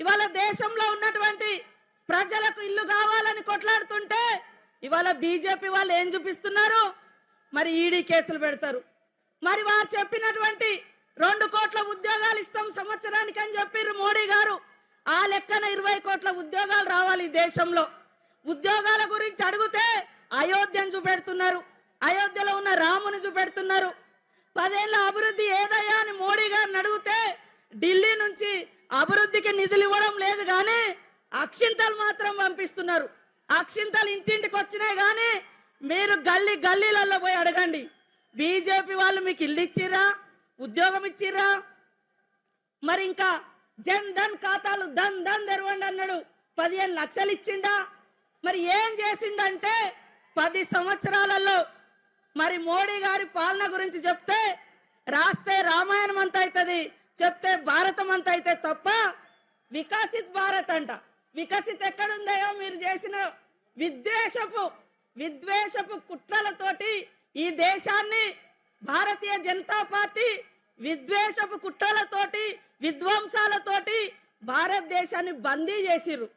ఇవాళ దేశంలో ఉన్నటువంటి ప్రజలకు ఇల్లు కావాలని కొట్లాడుతుంటే ఇవాళ బీజేపీ వాళ్ళు ఏం చూపిస్తున్నారు? మరి ఈడీ కేసులు పెడతారు. మరి వారు చెప్పినటువంటి 2 కోట్ల ఉద్యోగాలు ఇస్తాం సంవత్సరానికి అని చెప్పారు మోడీ గారు. ఆ లెక్కన 20 కోట్ల ఉద్యోగాలు రావాలి దేశంలో. ఉద్యోగాల గురించి అడిగితే అయోధ్యను చూపెడుతున్నారు, అయోధ్యలో ఉన్న రాముని చూపెడుతున్నారు. 10 ఏళ్ల అభివృద్ధి ఏదయ్యా అని మోడీ గారిని అడిగితే ఢిల్లీ నుంచి అభివృద్ధికి నిధులు ఇవ్వడం లేదు, కానీ అక్షింతలు మాత్రం పంపిస్తున్నారు. అక్షింతలు ఇంటింటికి వచ్చినాయి, కానీ మీరు గల్లీలలో పోయి అడగండి, బీజేపీ వాళ్ళు మీకు ఇల్లు ఇచ్చిర్రా, ఉద్యోగం ఇచ్చిర్రా? మరి ఇంకా జన్ ధన్ ఖాతాలు ధన్ తెరవండి అన్నాడు, 15 లక్షలు ఇచ్చిండా? మరి ఏం చేసిండంటే 10 సంవత్సరాలలో మరి మోడీ గారి పాలన గురించి చెప్తే రాస్తే రామాయణం అంత అవుతుంది, చెప్తే భారతం అంత అయితే తప్ప వికసిత్ భారత్ అంట. వికసిత్ ఎక్కడుందయో? మీరు చేసిన విద్వేషపు కుట్రలతోటి ఈ దేశాన్ని భారతీయ జనతా పార్టీ విద్వేషపు కుట్రలతోటి విధ్వంసాలతోటి భారతదేశాన్ని బందీ చేసిర్రు.